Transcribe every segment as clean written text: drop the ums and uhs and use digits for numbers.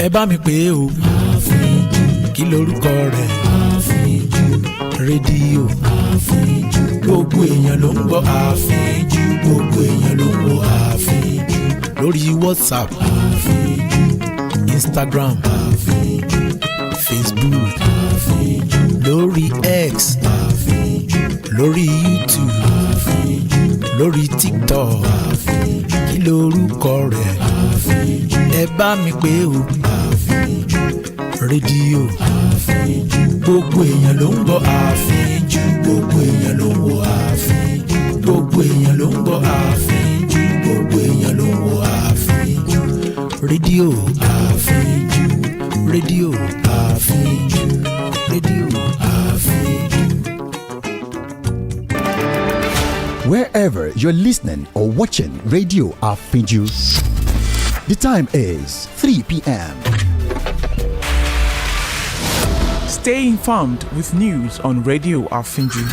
ẹ bá mi pè é o. Àfínjú. Kí lorúkọ rẹ̀? Àfínjú. Rédíò. Àfínjú. Gbogbo èèyàn ló ń gbọ́ Àfínjú. Gbogbo èèyàn ló ń wo Àfínjú. Lórí WhatsApp. Àfínjú. Instagram. Àfínjú. Facebook. Àfínjú. Lórí X. Àfínjú. Lórí YouTube. Àfínjú. Lórí TikTok. Àfínjú. Kí lorúkọ rẹ̀? Àfínjú. Ẹ bá mi pè é o. Àfínjú. Rédíò. Àfínjú. Gbogbo èèyàn ló ń gbọ́ Àfínjú. Gbogbo èèyàn ló ń wo Àfínjú. Gbogbo èèyàn ló ń gbọ́ Àfínjú. Gbogbo èèyàn ló ń wo Àfínjú. Rédíò. Àfínjú. Rédíò. Àfínjú. Rédíò. Àfínjú. Wherever you're listening or watching Radio Afínjú, the time is 3 p.m. Stay informed with news on Radio Afínjú.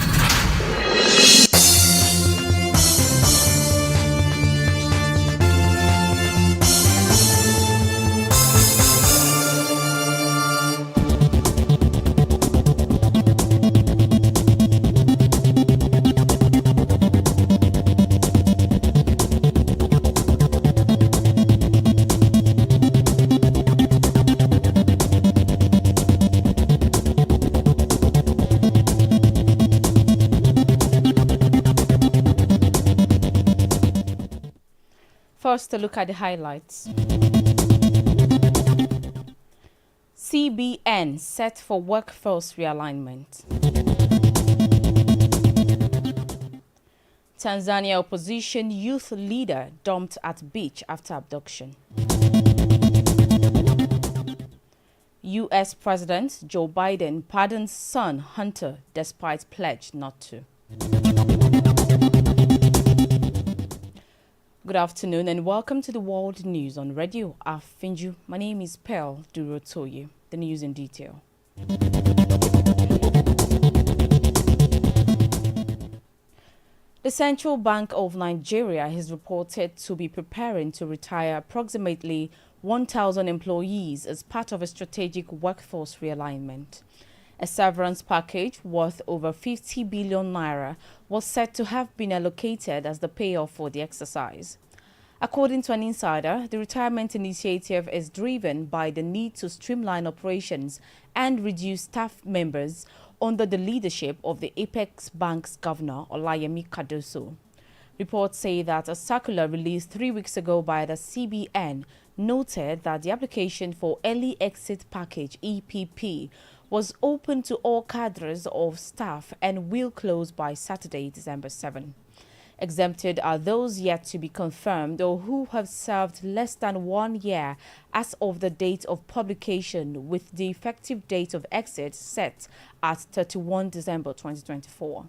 First, a look at the highlights. CBN set for workforce realignment. Tanzania opposition youth leader dumped at beach after abduction. U.S. President Joe Biden pardons son Hunter despite pledge not to. Good afternoon and welcome to the World News on Radio Afínjú. My name is Pearl Durotoye. The news in detail. The Central Bank of Nigeria is reported to be preparing to retire approximately 1,000 employees as part of a strategic workforce realignment. A severance package worth over 50 billion naira was said to have been allocated as the payoff for the exercise. According to an insider, the retirement initiative is driven by the need to streamline operations and reduce staff members under the leadership of the Apex Bank's governor, Olayemi Cardoso. Reports say that a circular released 3 weeks ago by the CBN noted that the application for Early Exit Package EPP was open to all cadres of staff and will close by Saturday, December 7. Exempted are those yet to be confirmed or who have served less than 1 year as of the date of publication, with the effective date of exit set at 31 December 2024.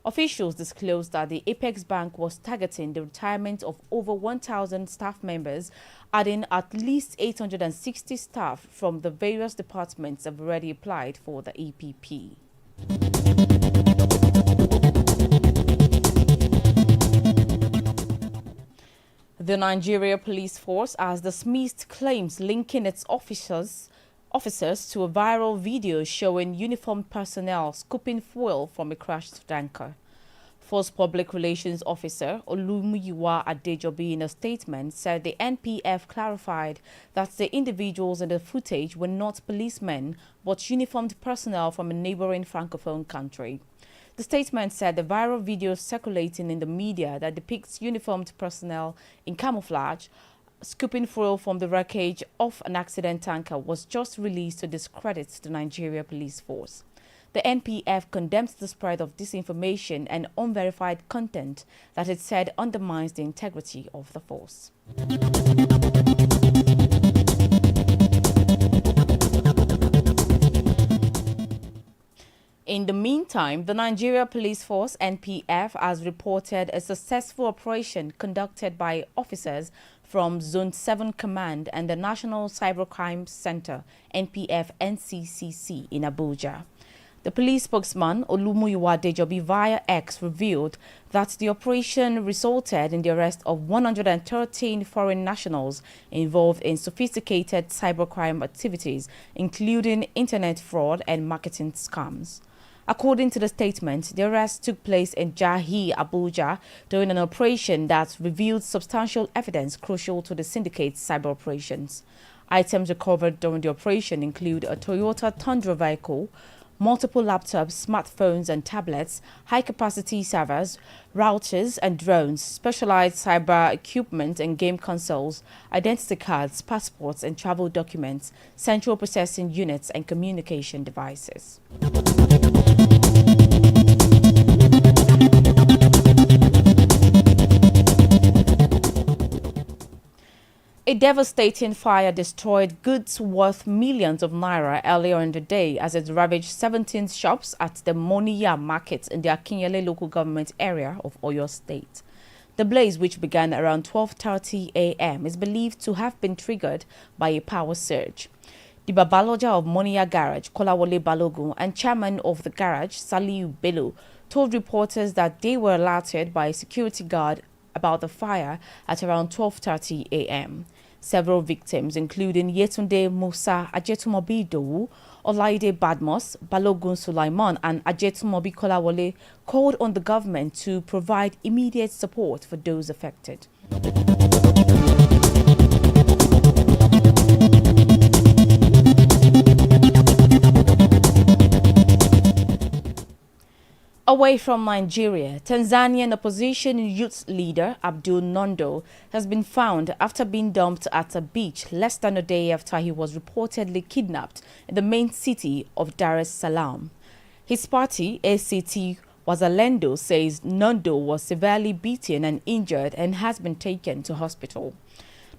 Officials disclosed that the Apex Bank was targeting the retirement of over 1,000 staff members, adding at least 860 staff from the various departments have already applied for the EPP. The Nigeria Police Force has dismissed claims linking its officers to a viral video showing uniformed personnel scooping fuel from a crashed tanker. Force Public Relations Officer Olumuyiwa Adejobi, in a statement, said the NPF clarified that the individuals in the footage were not policemen but uniformed personnel from a neighboring francophone country. The statement said the viral video circulating in the media that depicts uniformed personnel in camouflage scooping fuel from the wreckage of an accident tanker was just released to discredit the Nigeria Police Force. The NPF condemns the spread of disinformation and unverified content that it said undermines the integrity of the force. In the meantime, the Nigeria Police Force (NPF) has reported a successful operation conducted by officers from Zone 7 Command and the National Cybercrime Center (NPF NCCC) in Abuja. The police spokesman, Olumuyiwa Dejobi, via X revealed that the operation resulted in the arrest of 113 foreign nationals involved in sophisticated cybercrime activities, including internet fraud and marketing scams. According to the statement, the arrest took place in Jahi, Abuja, during an operation that revealed substantial evidence crucial to the syndicate's cyber operations. Items recovered during the operation include a Toyota Tundra vehicle, multiple laptops, smartphones and tablets, high-capacity servers, routers and drones, specialized cyber equipment and game consoles, identity cards, passports and travel documents, central processing units and communication devices. A devastating fire destroyed goods worth millions of naira earlier in the day as it ravaged 17 shops at the Moniya market in the Akinyele local government area of Oyo State. The blaze, which began around 12:30 a.m., is believed to have been triggered by a power surge. The Babaloja of Moniya Garage, Kolawole Balogun, and chairman of the garage, Saliu Bello, told reporters that they were alerted by a security guard about the fire at around 12:30 a.m. Several victims, including Yetunde Musa Ajetumobi Dowu, Olaide Badmos, Balogun Sulaiman, and Ajetumobi Kolawole, called on the government to provide immediate support for those affected. Away from Nigeria, Tanzanian opposition youth leader Abdul Nondo has been found after being dumped at a beach less than a day after he was reportedly kidnapped in the main city of Dar es Salaam. His party, ACT Wazalendo, says Nondo was severely beaten and injured and has been taken to hospital.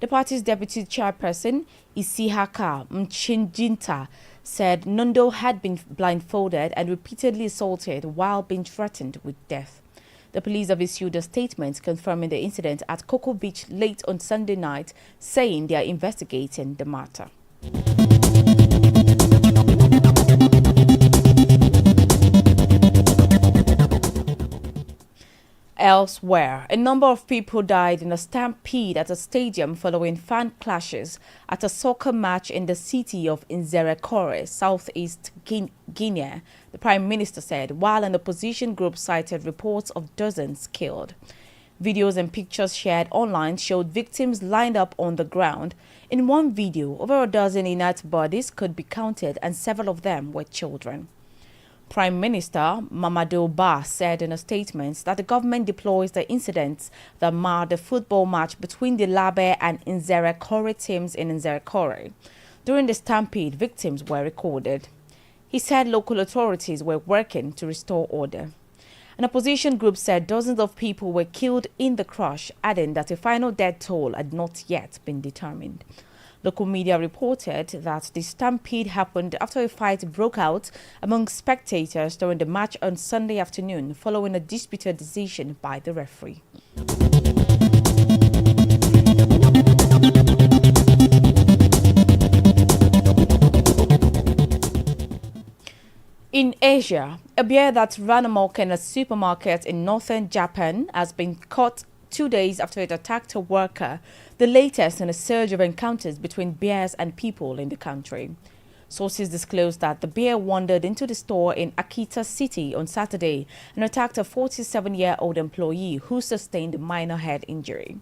The party's deputy chairperson, Isihaka Mchinjinta, said Nondo had been blindfolded and repeatedly assaulted while being threatened with death. The police have issued a statement confirming the incident at Cocoa Beach late on Sunday night, saying they are investigating the matter. Elsewhere, a number of people died in a stampede at a stadium following fan clashes at a soccer match in the city of Nzerekore, southeast Guinea, the Prime Minister said, while an opposition group cited reports of dozens killed. Videos and pictures shared online showed victims lined up on the ground. In one video, over a dozen inert bodies could be counted, and several of them were children. Prime Minister Mamadou Ba said in a statement that the government deploys the incidents that marred the football match between the Labe and Nzerekore teams in Nzerekore. During the stampede, victims were recorded. He said local authorities were working to restore order. An opposition group said dozens of people were killed in the crash, adding that a final death toll had not yet been determined. Local media reported that the stampede happened after a fight broke out among spectators during the match on Sunday afternoon following a disputed decision by the referee. In Asia, a bear that ran amok in a supermarket in northern Japan has been caught 2 days after it attacked a worker, the latest in a surge of encounters between bears and people in the country. Sources disclosed that the bear wandered into the store in Akita City on Saturday and attacked a 47-year-old employee who sustained a minor head injury.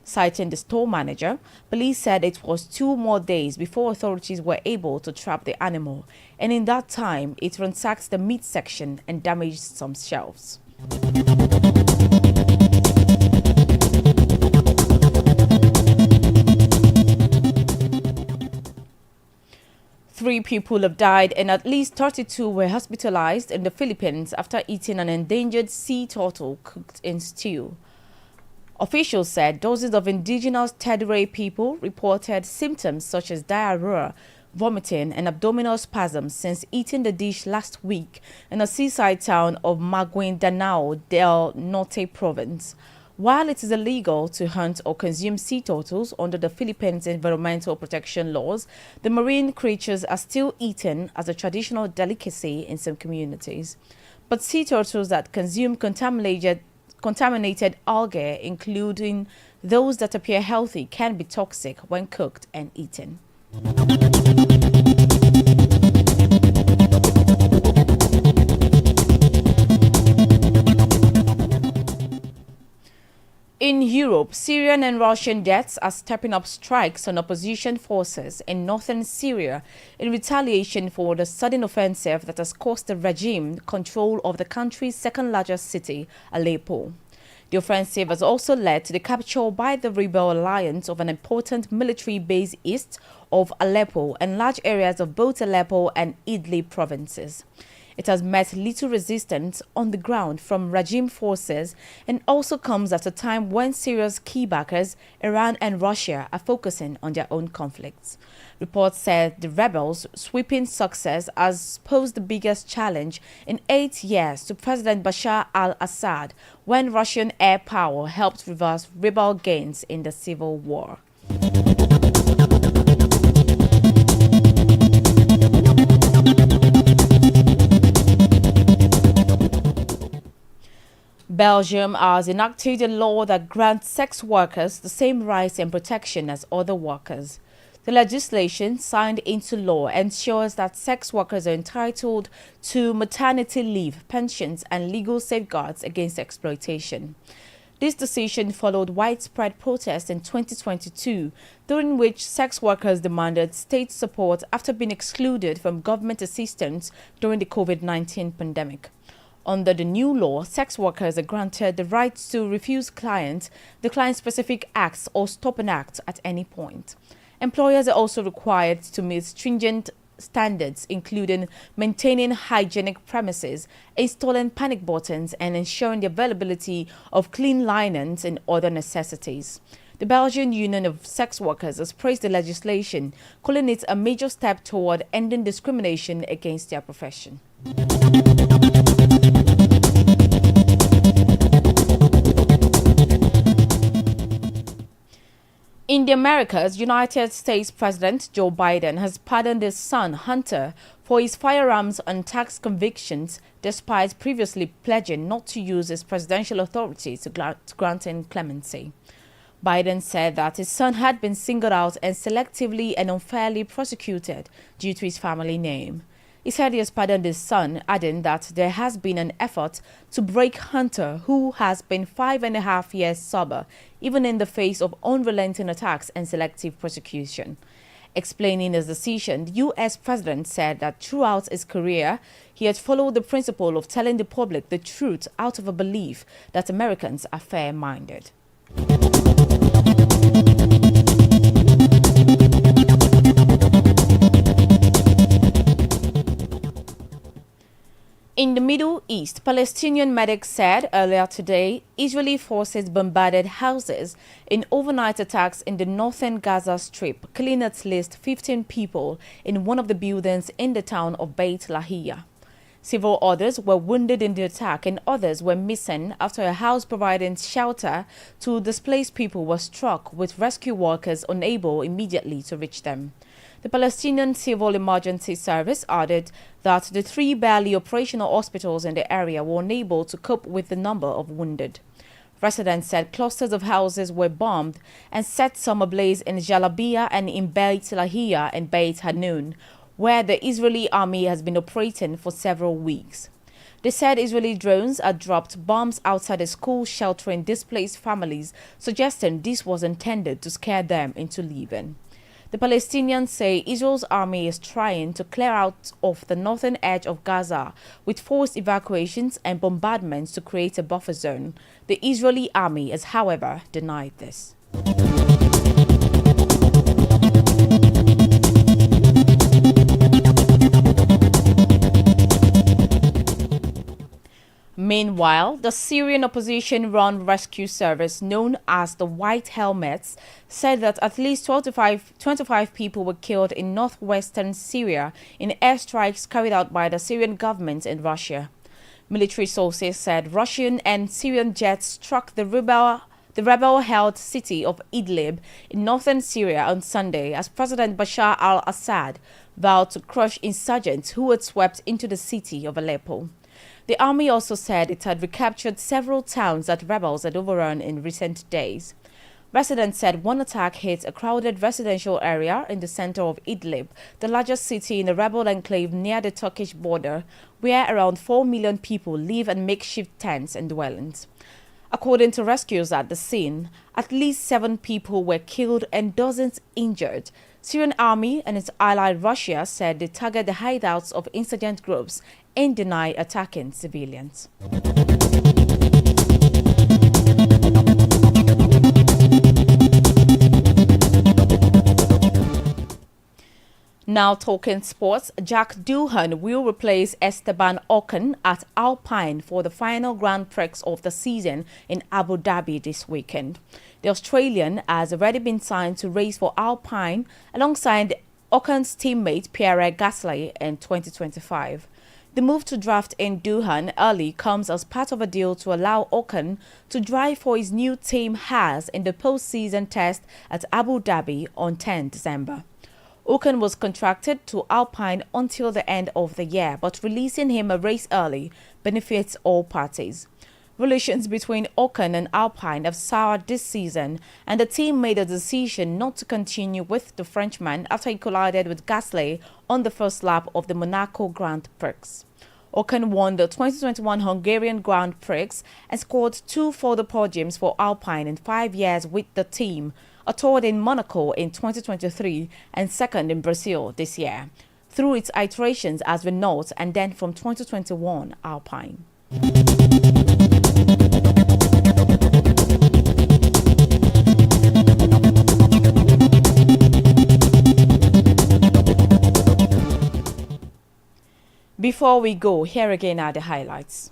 Citing the store manager, police said it was 2 more days before authorities were able to trap the animal, and in that time, it ransacked the meat section and damaged some shelves. Three people have died and at least 32 were hospitalized in the Philippines after eating an endangered sea turtle cooked in stew. Officials said dozens of indigenous Tedray people reported symptoms such as diarrhea, vomiting, and abdominal spasms since eating the dish last week in a seaside town of Maguindanao del Norte province. While it is illegal to hunt or consume sea turtles under the Philippines environmental protection laws, the marine creatures are still eaten as a traditional delicacy in some communities. But sea turtles that consume contaminated algae, including those that appear healthy, can be toxic when cooked and eaten. In Europe, Syrian and Russian jets are stepping up strikes on opposition forces in northern Syria in retaliation for the sudden offensive that has cost the regime control of the country's second-largest city, Aleppo. The offensive has also led to the capture by the rebel alliance of an important military base east of Aleppo and large areas of both Aleppo and Idlib provinces. It has met little resistance on the ground from regime forces and also comes at a time when Syria's key backers, Iran and Russia, are focusing on their own conflicts. Reports said the rebels' sweeping success has posed the biggest challenge in 8 years to President Bashar al-Assad when Russian air power helped reverse rebel gains in the civil war. Belgium has enacted a law that grants sex workers the same rights and protection as other workers. The legislation, signed into law, ensures that sex workers are entitled to maternity leave, pensions, and legal safeguards against exploitation. This decision followed widespread protests in 2022, during which sex workers demanded state support after being excluded from government assistance during the COVID-19 pandemic. Under the new law, sex workers are granted the right to refuse clients, decline specific acts, or stop an act at any point. Employers are also required to meet stringent standards, including maintaining hygienic premises, installing panic buttons, and ensuring the availability of clean linens and other necessities. The Belgian Union of Sex Workers has praised the legislation, calling it a major step toward ending discrimination against their profession. In the Americas, United States President Joe Biden has pardoned his son, Hunter, for his firearms and tax convictions, despite previously pledging not to use his presidential authority to grant him clemency. Biden said that his son had been singled out and selectively and unfairly prosecuted due to his family name. He said he has pardoned his son, adding that there has been an effort to break Hunter, who has been 5.5 years sober, even in the face of unrelenting attacks and selective prosecution. Explaining his decision, the U.S. president said that throughout his career, he had followed the principle of telling the public the truth out of a belief that Americans are fair-minded. In the Middle East, Palestinian medics said earlier today Israeli forces bombarded houses in overnight attacks in the northern Gaza Strip, killing at least 15 people in one of the buildings in the town of Beit Lahia. Several others were wounded in the attack and others were missing after a house providing shelter to displaced people was struck, with rescue workers unable immediately to reach them. The Palestinian Civil Emergency Service added that the 3 barely operational hospitals in the area were unable to cope with the number of wounded. Residents said clusters of houses were bombed and set some ablaze in Jalabia and in Beit Lahia and Beit Hanun, where the Israeli army has been operating for several weeks. They said Israeli drones had dropped bombs outside a school sheltering displaced families, suggesting this was intended to scare them into leaving. The Palestinians say Israel's army is trying to clear out of the northern edge of Gaza with forced evacuations and bombardments to create a buffer zone. The Israeli army has, however, denied this. Meanwhile, the Syrian opposition-run rescue service known as the White Helmets said that at least 25 people were killed in northwestern Syria in airstrikes carried out by the Syrian government and Russia. Military sources said Russian and Syrian jets struck the rebel-held city of Idlib in northern Syria on Sunday as President Bashar al-Assad vowed to crush insurgents who had swept into the city of Aleppo. The army also said it had recaptured several towns that rebels had overrun in recent days. Residents said one attack hit a crowded residential area in the center of Idlib, the largest city in the rebel enclave near the Turkish border, where around 4 million people live in makeshift tents and dwellings. According to rescuers at the scene, at least 7 people were killed and dozens injured. Syrian army and its ally Russia said they target the hideouts of insurgent groups and deny attacking civilians. Now talking sports, Jack Doohan will replace Esteban Ocon at Alpine for the final Grand Prix of the season in Abu Dhabi this weekend. The Australian has already been signed to race for Alpine alongside Ocon's teammate Pierre Gasly in 2025. The move to draft in Doohan early comes as part of a deal to allow Ocon to drive for his new team Haas in the postseason test at Abu Dhabi on 10 December. Ocon was contracted to Alpine until the end of the year, but releasing him a race early benefits all parties. Relations between Ocon and Alpine have soured this season, and the team made a decision not to continue with the Frenchman after he collided with Gasly on the first lap of the Monaco Grand Prix. Ocon won the 2021 Hungarian Grand Prix and scored 2 further podiums for Alpine in 5 years with the team, a third in Monaco in 2023 and second in Brazil this year, through its iterations as Renault and then from 2021 Alpine. Before we go, here again are the highlights.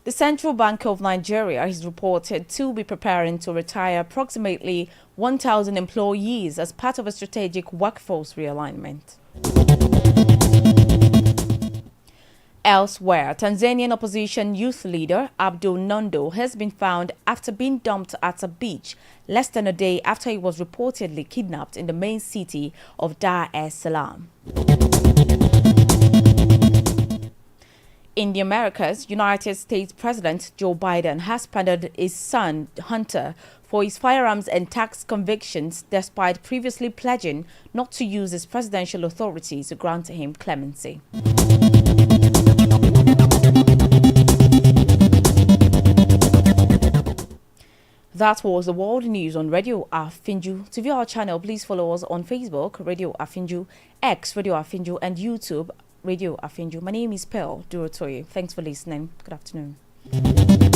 The Central Bank of Nigeria is reported to be preparing to retire approximately 1,000 employees as part of a strategic workforce realignment. Elsewhere, Tanzanian opposition youth leader Abdul Nondo has been found after being dumped at a beach less than a day after he was reportedly kidnapped in the main city of Dar es Salaam. In the Americas, United States President Joe Biden has pardoned his son, Hunter, for his firearms and tax convictions despite previously pledging not to use his presidential authority to grant him clemency. That was the world news on Radio Afínjú. To view our channel, please follow us on Facebook, Radio Afínjú, X, Radio Afínjú, and YouTube, Radio Afínjú. My name is Durotoye. Thanks for listening. Good afternoon.